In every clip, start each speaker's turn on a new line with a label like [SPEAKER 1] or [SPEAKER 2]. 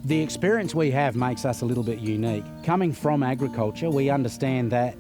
[SPEAKER 1] The experience we have makes us a little bit unique. Coming from agriculture, we understand that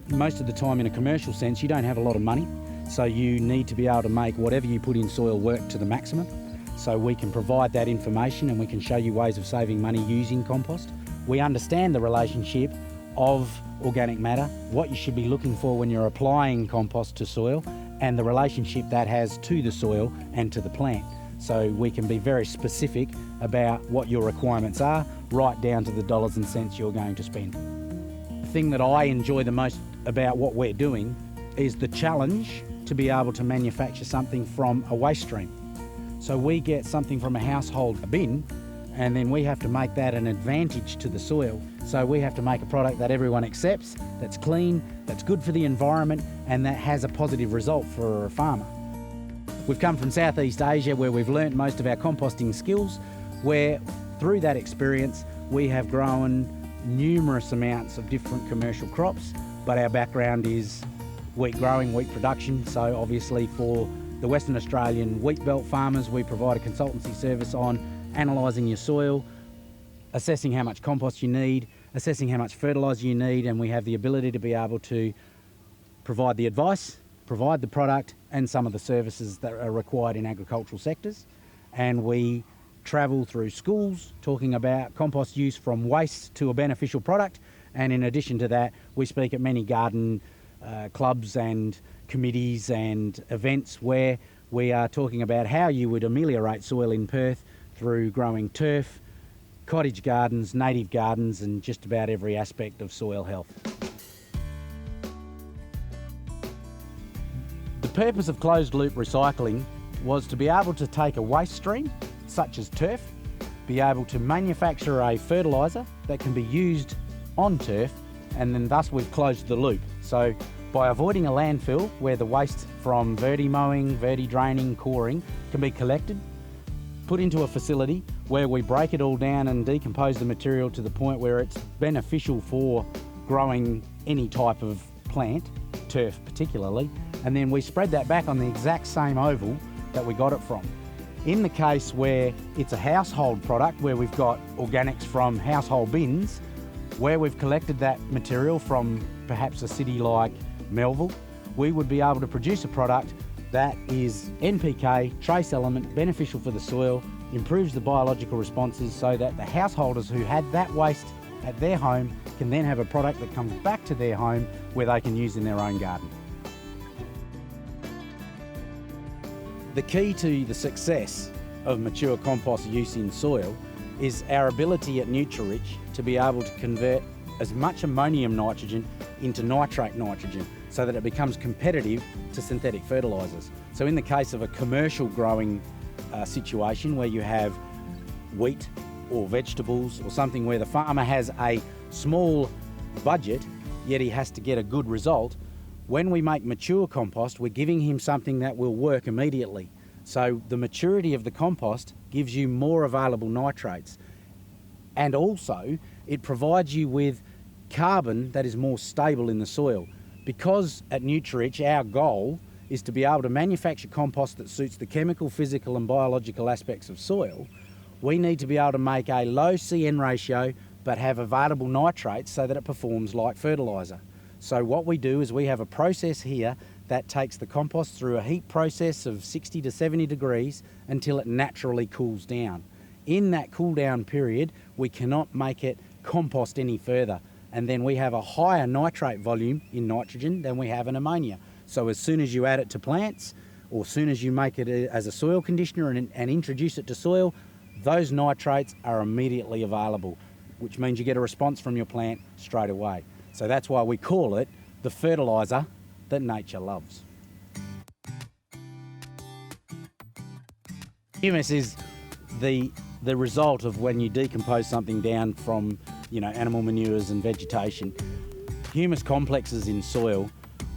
[SPEAKER 1] most of the time in a commercial sense, you don't have a lot of money, so you need to be able to make whatever you put in soil work to the maximum. So we can provide that information and we can show you ways of saving money using compost. We understand the relationship of organic matter, what you should be looking for when you're applying compost to soil, and the relationship that has to the soil and to the plant. So we can be very specific about what your requirements are, right down to the dollars and cents you're going to spend. The thing that I enjoy the most about what we're doing is the challenge to be able to manufacture something from a waste stream. So we get something from a household bin, and then we have to make that an advantage to the soil. So we have to make a product that everyone accepts, that's clean, that's good for the environment, and that has a positive result for a farmer. We've come from Southeast Asia, where we've learnt most of our composting skills, where through that experience we have grown numerous amounts of different commercial crops, but our background is wheat growing, wheat production. So obviously for the Western Australian wheat belt farmers, we provide a consultancy service on analysing your soil, assessing how much compost you need, assessing how much fertiliser you need, and we have the ability to be able to provide the advice, provide the product and some of the services that are required in agricultural sectors. And we travel through schools talking about compost use from waste to a beneficial product. And in addition to that, we speak at many garden clubs and committees and events where we are talking about how you would ameliorate soil in Perth through growing turf, cottage gardens, native gardens, and just about every aspect of soil health. The purpose of closed loop recycling was to be able to take a waste stream, such as turf, be able to manufacture a fertiliser that can be used on turf, and then thus we've closed the loop. So by avoiding a landfill where the waste from verti mowing, verti draining, coring can be collected, put into a facility where we break it all down and decompose the material to the point where it's beneficial for growing any type of plant, turf particularly, and then we spread that back on the exact same oval that we got it from. In the case where it's a household product, where we've got organics from household bins, where we've collected that material from perhaps a city like Melville, we would be able to produce a product that is NPK, trace element, beneficial for the soil, improves the biological responses, so that the householders who had that waste at their home can then have a product that comes back to their home where they can use in their own garden. The key to the success of mature compost use in soil is our ability at Nutrarich to be able to convert as much ammonium nitrogen into nitrate nitrogen so that it becomes competitive to synthetic fertilisers. So in the case of a commercial growing situation where you have wheat or vegetables or something where the farmer has a small budget, yet he has to get a good result, when we make mature compost, we're giving him something that will work immediately. So the maturity of the compost gives you more available nitrates. And also, it provides you with carbon that is more stable in the soil. Because at Nutrarich, our goal is to be able to manufacture compost that suits the chemical, physical and biological aspects of soil, we need to be able to make a low CN ratio but have available nitrates so that it performs like fertiliser. So what we do is we have a process here that takes the compost through a heat process of 60 to 70 degrees until it naturally cools down. In that cool down period, we cannot make it compost any further, and then we have a higher nitrate volume in nitrogen than we have in ammonia. So as soon as you add it to plants, or as soon as you make it as a soil conditioner and introduce it to soil, those nitrates are immediately available, which means you get a response from your plant straight away. So that's why we call it the fertiliser that nature loves. Humus is the result of when you decompose something down from animal manures and vegetation. Humus complexes in soil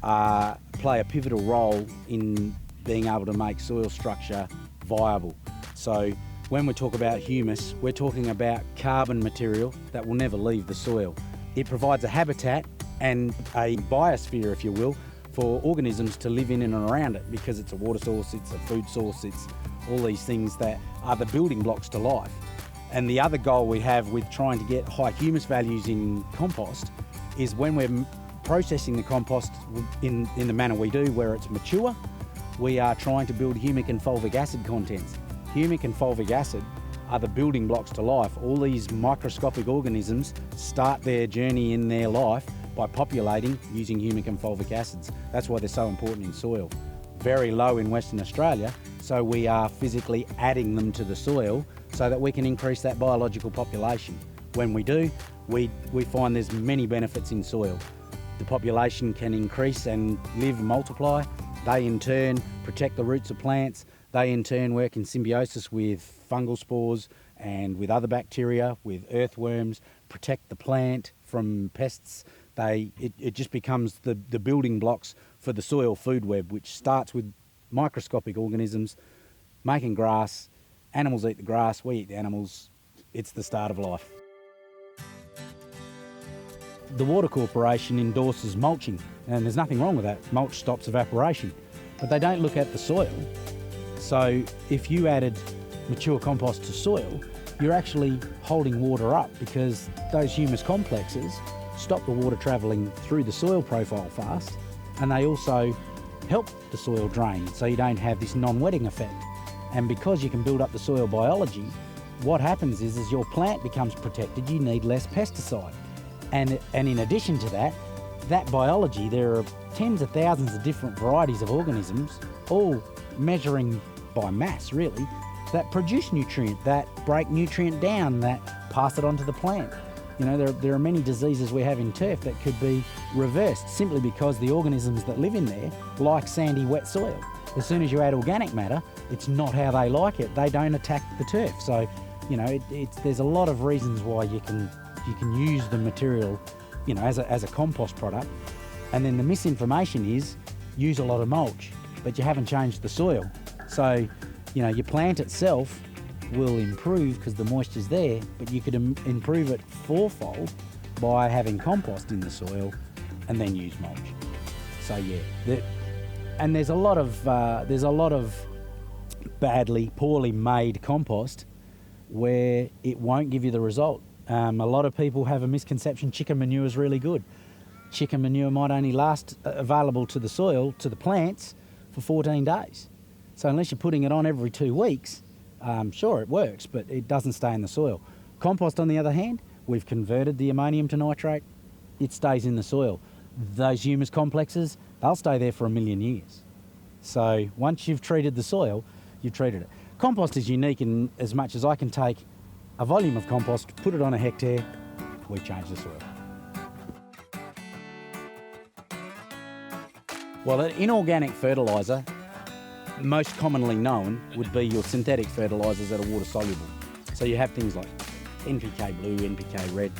[SPEAKER 1] play a pivotal role in being able to make soil structure viable. So when we talk about humus, we're talking about carbon material that will never leave the soil. It provides a habitat and a biosphere, if you will, for organisms to live in and around it, because it's a water source, it's a food source, it's all these things that are the building blocks to life. And the other goal we have with trying to get high humus values in compost is when we're processing the compost in the manner we do, where it's mature, we are trying to build humic and fulvic acid contents. Humic and fulvic acid are the building blocks to life. All these microscopic organisms start their journey in their life by populating using humic and fulvic acids. That's why they're so important in soil. Very low in Western Australia, so we are physically adding them to the soil so that we can increase that biological population. When we do, we find there's many benefits in soil. The population can increase and live and multiply. They in turn protect the roots of plants. They in turn work in symbiosis with fungal spores and with other bacteria, with earthworms, protect the plant from pests. It just becomes the building blocks for the soil food web, which starts with microscopic organisms making grass. Animals eat the grass, we eat the animals. It's the start of life. The Water Corporation endorses mulching, and there's nothing wrong with that. Mulch stops evaporation, but they don't look at the soil. So if you added mature compost to soil, you're actually holding water up, because those humus complexes stop the water travelling through the soil profile fast, and they also help the soil drain, so you don't have this non-wetting effect. And because you can build up the soil biology, what happens is as your plant becomes protected, you need less pesticide. And in addition to that, that biology, there are tens of thousands of different varieties of organisms, all measuring by mass really, that produce nutrient, that break nutrient down, that pass it on to the plant. You know, there are many diseases we have in turf that could be reversed simply because the organisms that live in there like sandy, wet soil. As soon as you add organic matter, it's not how they like it. They don't attack the turf. So, you know, there's a lot of reasons why you can use the material, you know, as a compost product. And then the misinformation is use a lot of mulch, but you haven't changed the soil. So, you know, your plant itself will improve because the moisture's there, but you could improve it fourfold by having compost in the soil and then use mulch. So yeah, and there's a lot of poorly made compost where it won't give you the result. A lot of people have a misconception chicken manure is really good. Chicken manure might only last available to the soil, to the plants, for 14 days. So unless you're putting it on every 2 weeks, sure, it works, but it doesn't stay in the soil. Compost, on the other hand, we've converted the ammonium to nitrate. It stays in the soil. Those humus complexes, they'll stay there for 1 million years. So once you've treated the soil, you've treated it. Compost is unique in as much as I can take a volume of compost, put it on a hectare, we change the soil. Well, an inorganic fertiliser, most commonly known, would be your synthetic fertilisers that are water soluble. So you have things like NPK blue, NPK red,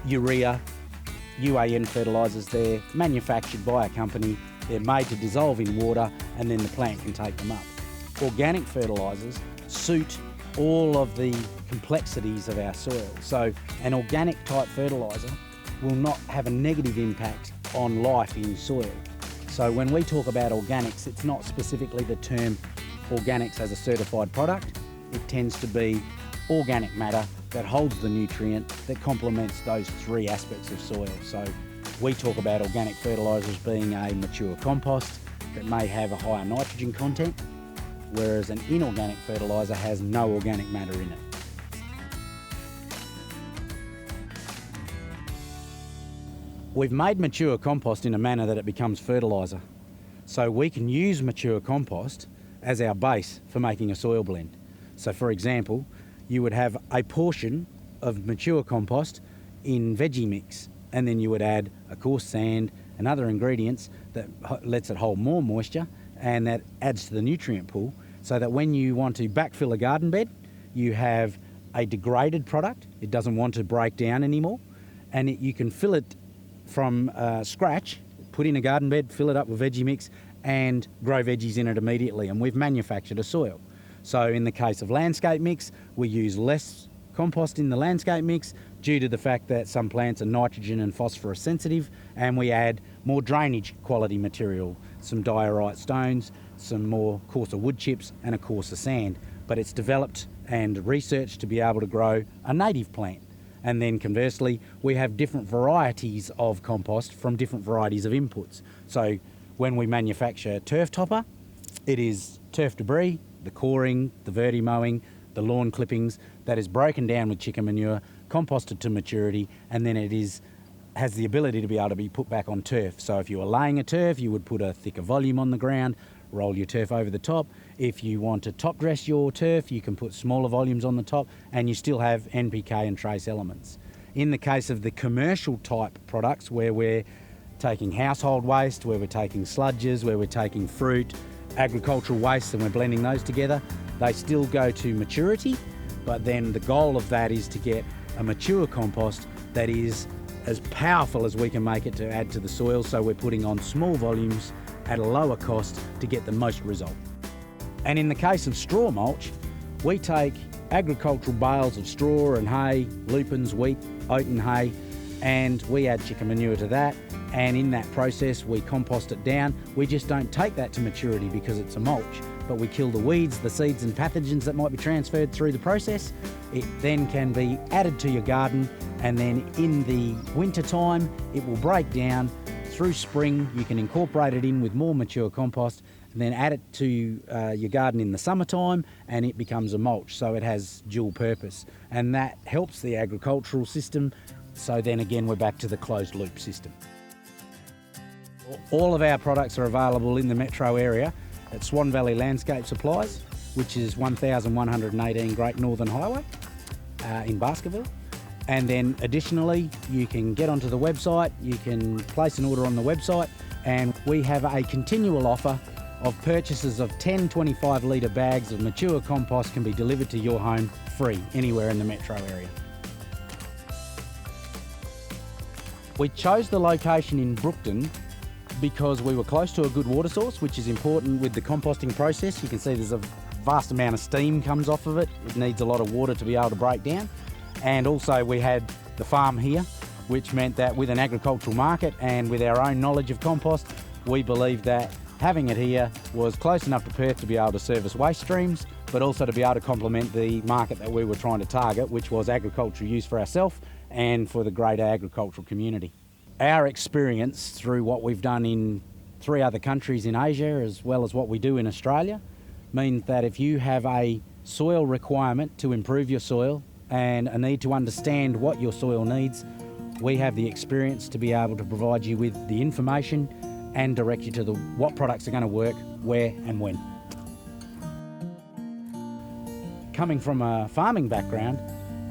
[SPEAKER 1] urea, UAN fertilisers. They're manufactured by a company, they're made to dissolve in water, and then the plant can take them up. Organic fertilisers suit all of the complexities of our soil. So an organic type fertiliser will not have a negative impact on life in soil. So when we talk about organics, it's not specifically the term organics as a certified product. It tends to be organic matter that holds the nutrient that complements those 3 aspects of soil. So we talk about organic fertilisers being a mature compost that may have a higher nitrogen content, whereas an inorganic fertiliser has no organic matter in it. We've made mature compost in a manner that it becomes fertiliser. So we can use mature compost as our base for making a soil blend. So for example, you would have a portion of mature compost in veggie mix, and then you would add a coarse sand and other ingredients that lets it hold more moisture, and that adds to the nutrient pool, so that when you want to backfill a garden bed, you have a degraded product. It doesn't want to break down anymore, and you can fill it from scratch, put in a garden bed, fill it up with veggie mix, and grow veggies in it immediately. And we've manufactured a soil. So in the case of landscape mix, we use less compost in the landscape mix due to the fact that some plants are nitrogen and phosphorus sensitive, and we add more drainage quality material, some diorite stones, some more coarser wood chips, and a coarser sand. But it's developed and research to be able to grow a native plant. And then conversely, we have different varieties of compost from different varieties of inputs. So when we manufacture turf topper, it is turf debris, the coring, the verti mowing, the lawn clippings that is broken down with chicken manure, composted to maturity, and then it has the ability to be able to be put back on turf. So if you were laying a turf, you would put a thicker volume on the ground, roll your turf over the top. If you want to top dress your turf, you can put smaller volumes on the top, and you still have NPK and trace elements. In the case of the commercial type products, where we're taking household waste, where we're taking sludges, where we're taking fruit, agricultural waste, and we're blending those together, they still go to maturity, but then the goal of that is to get a mature compost that is as powerful as we can make it to add to the soil, so we're putting on small volumes at a lower cost to get the most result. And in the case of straw mulch, we take agricultural bales of straw and hay, lupins, wheat, oaten hay, and we add chicken manure to that, and in that process we compost it down. We just don't take that to maturity because it's a mulch, but we kill the weeds, the seeds and pathogens that might be transferred through the process. It then can be added to your garden, and then in the winter time it will break down. Through spring you can incorporate it in with more mature compost and then add it to your garden in the summertime, and it becomes a mulch, so it has dual purpose, and that helps the agricultural system. So then again we're back to the closed loop system. All of our products are available in the metro area at Swan Valley Landscape Supplies, which is 1118 Great Northern Highway in Baskerville. And then additionally, you can get onto the website, you can place an order on the website, and we have a continual offer of purchases of 10 25 litre bags of mature compost can be delivered to your home free anywhere in the metro area. We chose the location in Brookton because we were close to a good water source, which is important with the composting process. You can see there's a vast amount of steam comes off of it. It needs a lot of water to be able to break down. And also we had the farm here, which meant that with an agricultural market and with our own knowledge of compost, we believed that having it here was close enough to Perth to be able to service waste streams, but also to be able to complement the market that we were trying to target, which was agricultural use for ourselves and for the greater agricultural community. Our experience through what we've done in 3 other countries in Asia, as well as what we do in Australia, means that if you have a soil requirement to improve your soil and a need to understand what your soil needs, we have the experience to be able to provide you with the information and direct you to what products are going to work, where and when. Coming from a farming background,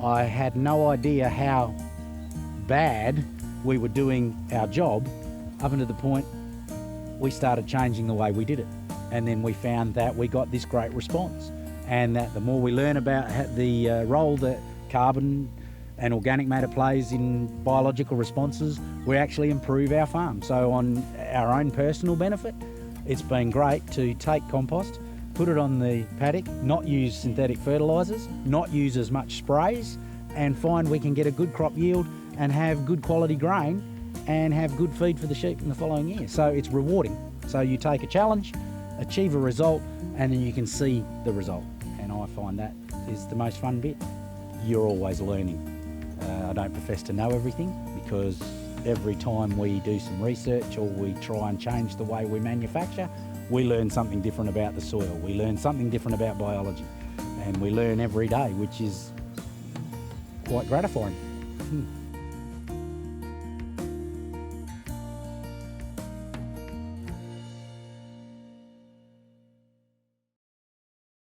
[SPEAKER 1] I had no idea how bad we were doing our job up until the point we started changing the way we did it. And then we found that we got this great response, and that the more we learn about the role that carbon and organic matter plays in biological responses, we actually improve our farm. So on our own personal benefit, it's been great to take compost, put it on the paddock, not use synthetic fertilisers, not use as much sprays, and find we can get a good crop yield and have good quality grain and have good feed for the sheep in the following year. So it's rewarding. So you take a challenge, achieve a result, and then you can see the result. And I find that is the most fun bit. You're always learning. I don't profess to know everything, because every time we do some research or we try and change the way we manufacture, we learn something different about the soil. We learn something different about biology, and we learn every day, which is quite gratifying.